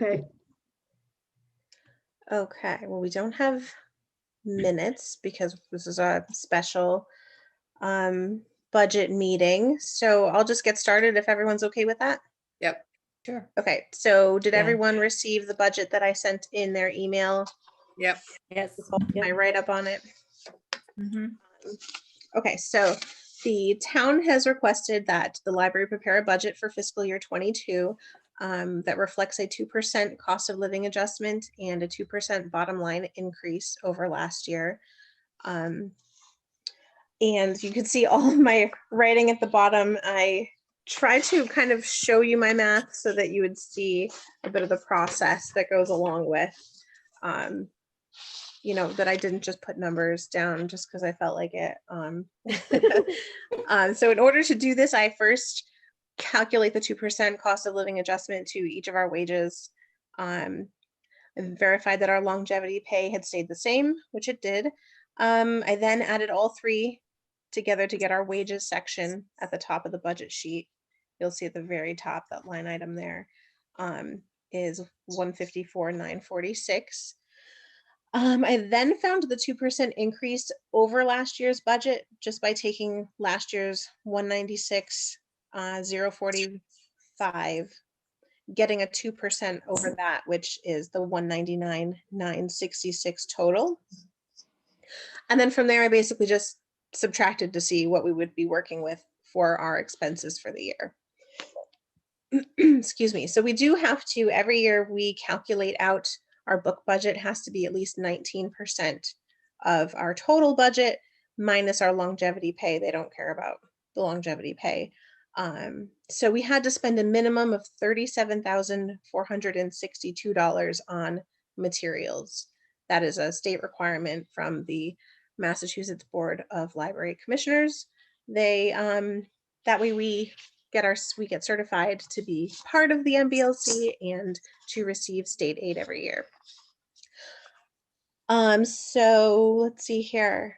Okay. Okay, well, we don't have minutes because this is a special budget meeting. So I'll just get started if everyone's okay with that. Yep. Sure. Okay, so did Yeah. everyone receive the budget that I sent in their email? Yep. Yes. My write-up on it? Mhm. Okay, so the town has requested that the library prepare a budget for fiscal year 22 that reflects a 2% cost of living adjustment and a 2% bottom line increase over last year. And you can see all of my writing at the bottom. I tried to kind of show you my math so that you would see a bit of the process that goes along with, you know, that I didn't just put numbers down just because I felt like it. So in order to do this, I first calculate the 2% cost of living adjustment to each of our wages. And verified that our longevity pay had stayed the same, which it did. I then added all three together to get our wages section at the top of the budget sheet. You'll see at the very top, that line item there is 154,946. I then found the 2% increase over last year's budget just by taking last year's 196,045, getting a 2% over that, which is the 199,966 total. And then from there, I basically just subtracted to see what we would be working with for our expenses for the year. Excuse me. So we do have to, every year we calculate out our book budget has to be at least 19% of our total budget minus our longevity pay. They don't care about the longevity pay. So we had to spend a minimum of $37,462 on materials. That is a state requirement from the Massachusetts Board of Library Commissioners. They that way we get certified to be part of the MBLC and to receive state aid every year. So let's see here.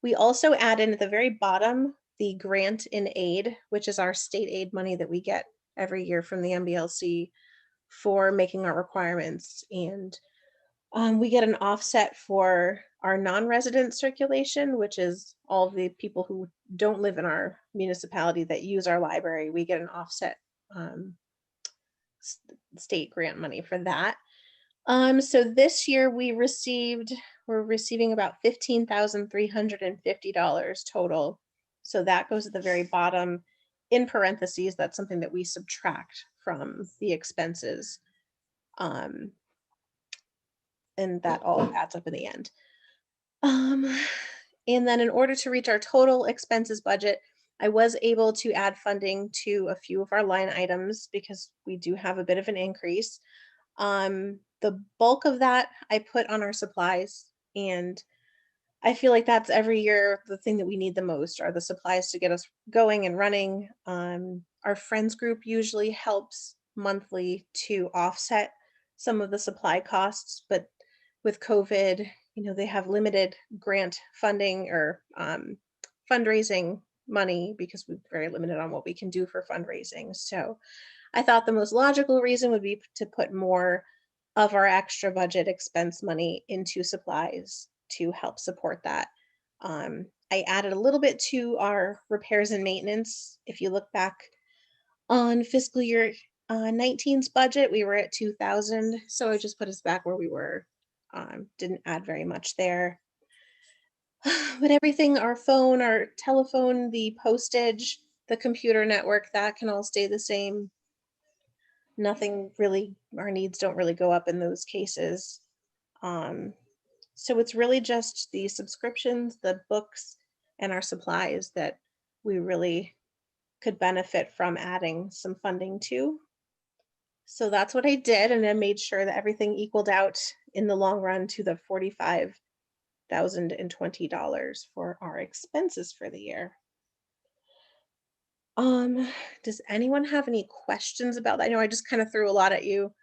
We also add in at the very bottom the grant in aid, which is our state aid money that we get every year from the MBLC for making our requirements. And we get an offset for our non-resident circulation, which is all the people who don't live in our municipality that use our library. We get an offset state grant money for that. So this year we're receiving about $15,350 total. So that goes at the very bottom. In parentheses, that's something that we subtract from the expenses. And that all adds up in the end. And then in order to reach our total expenses budget, I was able to add funding to a few of our line items because we do have a bit of an increase. The bulk of that I put on our supplies, and I feel like that's every year the thing that we need the most are the supplies to get us going and running. Our friends group usually helps monthly to offset some of the supply costs, but with COVID, you know, they have limited grant funding or fundraising money because we're very limited on what we can do for fundraising. So I thought the most logical reason would be to put more of our extra budget expense money into supplies to help support that. I added a little bit to our repairs and maintenance. If you look back on fiscal year 19's budget, we were at 2,000. So I just put us back where we were. Didn't add very much there. But everything, our phone, our telephone, the postage, the computer network, that can all stay the same. Nothing really, our needs don't really go up in those cases. So it's really just the subscriptions, the books, and our supplies that we really could benefit from adding some funding to. So that's what I did, and I made sure that everything equaled out in the long run to the $45,020 for our expenses for the year. Does anyone have any questions about that? I know I just kind of threw a lot at you.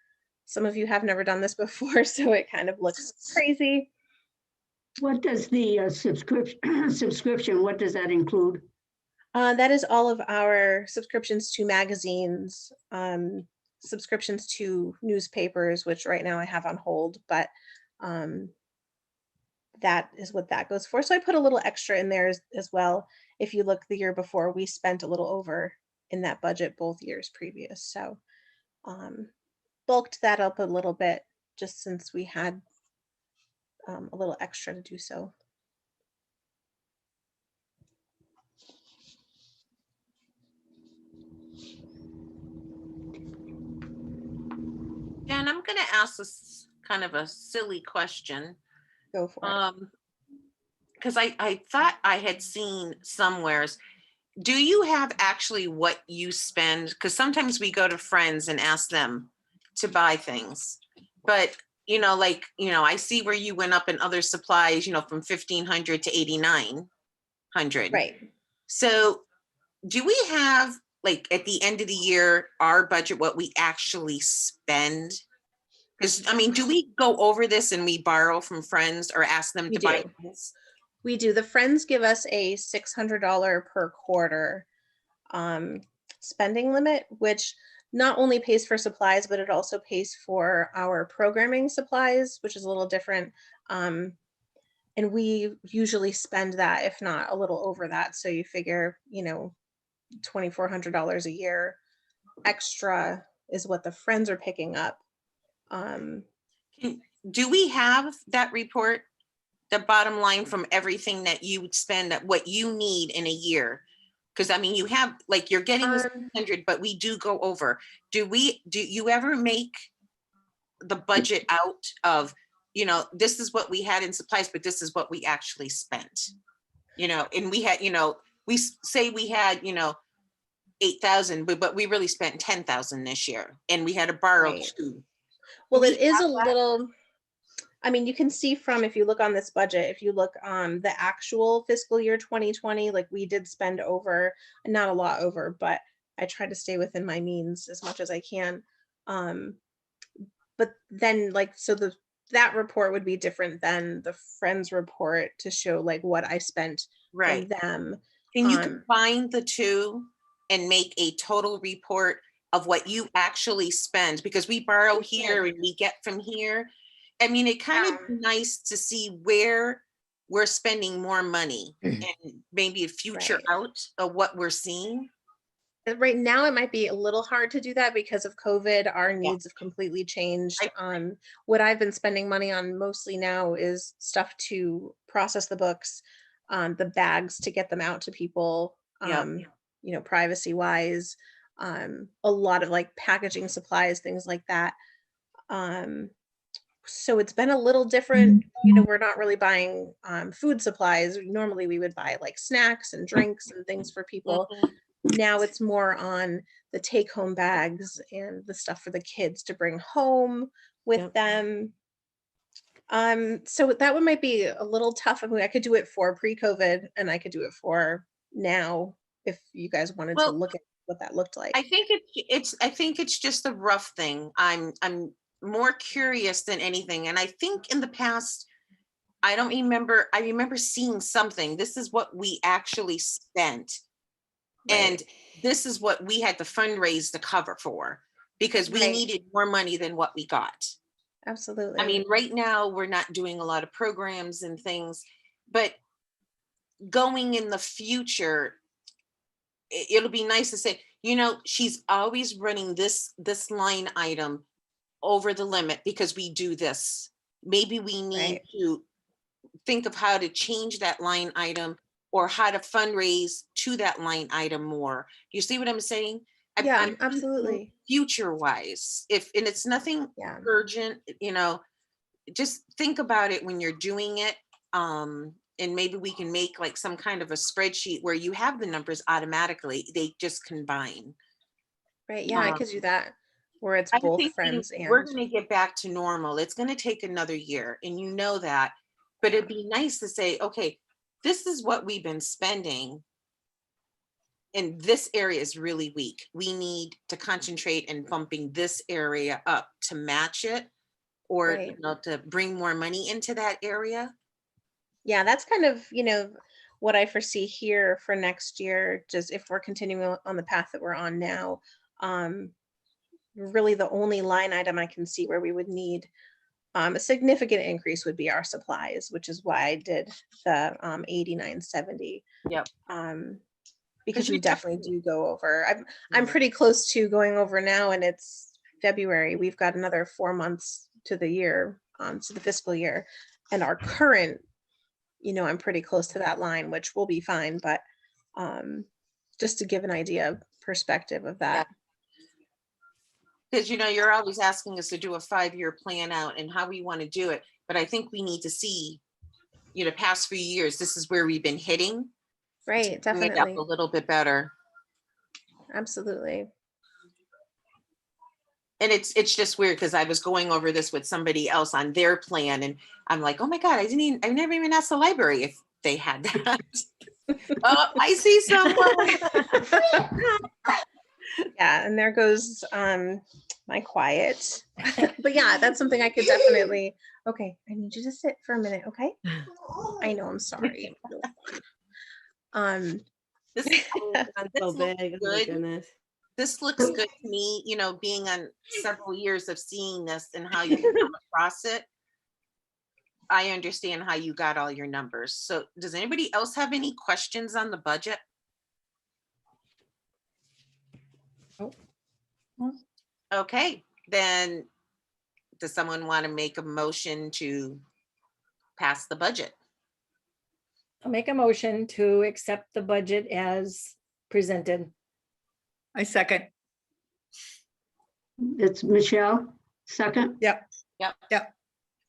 Some of you have never done this before, so it kind of looks crazy. What does the subscription, what does that include? That is all of our subscriptions to magazines, subscriptions to newspapers, which right now I have on hold, but that is what that goes for. So I put a little extra in there as well. If you look the year before, we spent a little over in that budget both years previous. So um, bulked that up a little bit just since we had a little extra to do so. Jen, I'm going to ask this kind of a silly question. Go for it. Because I thought I had seen somewheres. Do you have actually what you spend? Because sometimes we go to friends and ask them to buy things. But, I see where you went up in other supplies, from 1,500 to 8,900. Right. So do we have, like, at the end of the year, our budget, what we actually spend? Because, do we go over this and we borrow from friends or ask them We to buy do. things? We do. The friends give us a $600 per quarter spending limit, which not only pays for supplies, but it also pays for our programming supplies, which is a little different. And we usually spend that, if not a little over that. So you figure, $2,400 a year extra is what the friends are picking up. Do we have that report, the bottom line from everything that you would spend, what you need in a year? Because you have, like, you're getting the 600, but we do go over. Do you ever make the budget out of, this is what we had in supplies, but this is what we actually spent? And we had, we say we had, 8,000, but we really spent 10,000 this year, and we had to borrow Right. too. Well, it is a little, you can see from, if you look on this budget, if you look the actual fiscal year 2020, like, we did spend over, not a lot over, but I try to stay within my means as much as I can. But then, like, so that report would be different than the friends report to show, like, what I spent Right. from them. Can you combine the two and make a total report of what you actually spend? Because we borrow here and we get from here. It kind of be nice to see where we're spending more money and maybe a future out of what we're seeing. Right now, it might be a little hard to do that because of COVID. Our needs have completely changed. What I've been spending money on mostly now is stuff to process the books, the bags to get them out to people, privacy wise, a lot of, like, packaging supplies, things like that. So it's been a little different. We're not really buying food supplies. Normally we would buy, like, snacks and drinks and things for people. Now it's more on the take-home bags and the stuff for the kids to bring home with them. So that one might be a little tough. I could do it for pre-COVID and I could do it for now if you guys wanted to look at what that looked like. I think it's just a rough thing. I'm more curious than anything. And I think in the past, I remember seeing something. This is what we actually spent. And this is what we had to fundraise to cover for, because we needed more money than what we got. Absolutely. Right now we're not doing a lot of programs and things, but going in the future, it'll be nice to say, she's always running this line item over the limit because we do this. Maybe we need to think of how to change that line item or how to fundraise to that line item more. You see what I'm saying? Yeah, absolutely. Future wise, and it's nothing urgent, just think about it when you're doing it. And maybe we can make, like, some kind of a spreadsheet where you have the numbers automatically. They just combine. Right. Yeah, I could do that where it's both friends and we're going to get back to normal. It's going to take another year, and that, but it'd be nice to say, okay, this is what we've been spending. And this area is really weak. We need to concentrate in bumping this area up to match it, or to bring more money into that area. Yeah, that's kind of, what I foresee here for next year, just if we're continuing on the path that we're on now. really the only line item I can see where we would need a significant increase would be our supplies, which is why I did the 8970. Yep. Because you we definitely do go over. I'm Yeah. pretty close to going over now, and it's February. We've got another 4 months to the year, to the fiscal year, and our current, I'm pretty close to that line, which will be fine. But just to give an idea of perspective of that. Because, you're always asking us to do a 5-year plan out and how we want to do it. But I think we need to see, past few years, this is where we've been hitting. Right, Bring it up definitely. a little bit better. Absolutely. And it's just weird because I was going over this with somebody else on their plan, and I'm like, oh my God, I never even asked the library if they had that. Oh, I see someone. Yeah, and there goes my quiet. But yeah, that's something I could definitely. Okay, I need you to sit for a minute, okay? I know, I'm sorry. This So looks big. Oh my good. goodness. This looks good to me, being on several years of seeing this and how you come across it. I understand how you got all your numbers. So does anybody else have any questions on the budget? Okay, then does someone want to make a motion to pass the budget? I'll make a motion to accept the budget as presented. I second. It's Michelle, second. Yep.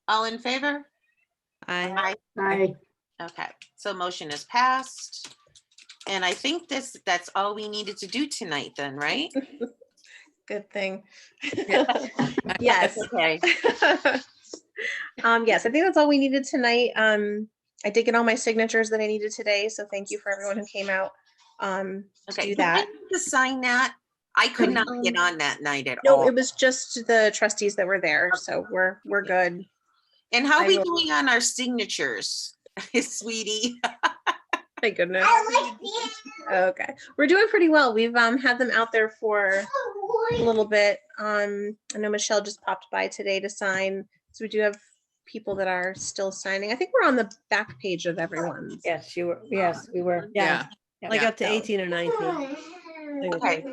All in favor? I Aye. Okay, so motion is passed. And I think that's all we needed to do tonight then, right? Good thing. Yeah. Yes. Okay. Yes, I think that's all we needed tonight. I did get all my signatures that I needed today, so thank you for everyone who came out to Okay. do Do I that. need to sign that? I could not get on that night at No, all. it was just the trustees that were there, so we're good. And how I we will- doing on our signatures, sweetie? My goodness. Okay, we're doing pretty well. We've had them out there for a little bit. I know Michelle just popped by today to sign, so we do have people that are still signing. I think we're on the back page of everyone's. Yes, you were. Yes, we were. Yeah. like Yeah. up to 18 or 19. Okay.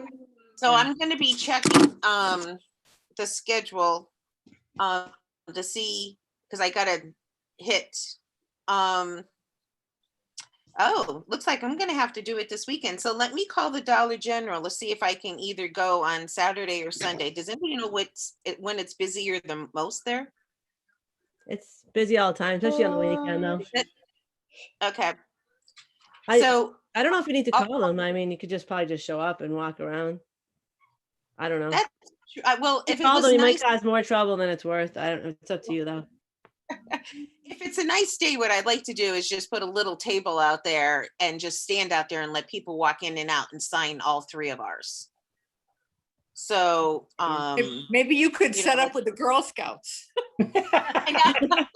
So I'm gonna be checking the schedule to see, because I gotta hit oh, looks like I'm gonna have to do it this weekend. So let me call the Dollar General to see if I can either go on Saturday or Sunday. Does anybody know when it's busier the most there? It's busy all the time, especially on the weekend though. Okay, I so don't know if you need to I'll- call them. I mean, you could just probably just show up and walk around. I don't know. that's true. Well, If if you it call was them, you nice, might cause more trouble than it's worth. I don't know. It's up to you though. if it's a nice day, what I'd like to do is just put a little table out there and just stand out there and let people walk in and out and sign all 3 of ours. So, Maybe you could you set know, up with the Girl Scouts. the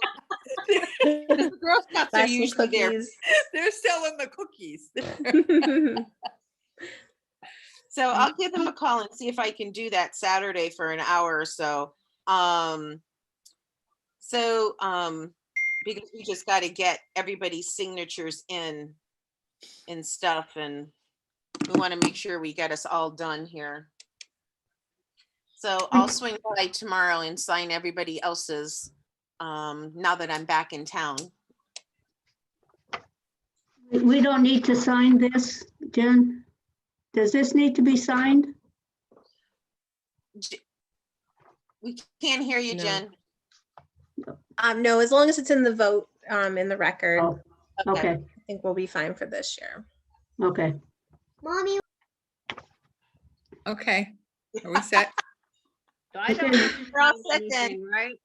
Girl Scouts Buy are some usually there. cookies. They're selling the cookies. So I'll give them a call and see if I can do that Saturday for an hour or so. Because we just got to get everybody's signatures in and stuff, and we want to make sure we get us all done here. So I'll swing by tomorrow and sign everybody else's, now that I'm back in town. We don't need to sign this, Jen? Does this need to be signed? We can't hear you, No. Jen. No, as long as it's in the vote, in the record, Oh, okay, I think we'll be fine for this year. okay. Mommy. Okay, are we set? Okay. We're all set then. right?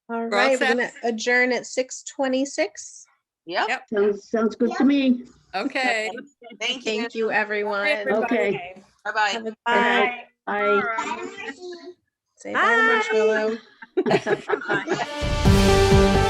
All all right, we're set? gonna adjourn at 6:26. Yep. Yep. Sounds good to me. Okay. Thank you. Thank you, everyone. Okay. Bye-bye. Have a Bye. Bye. Say bye to Marshmallow. Bye.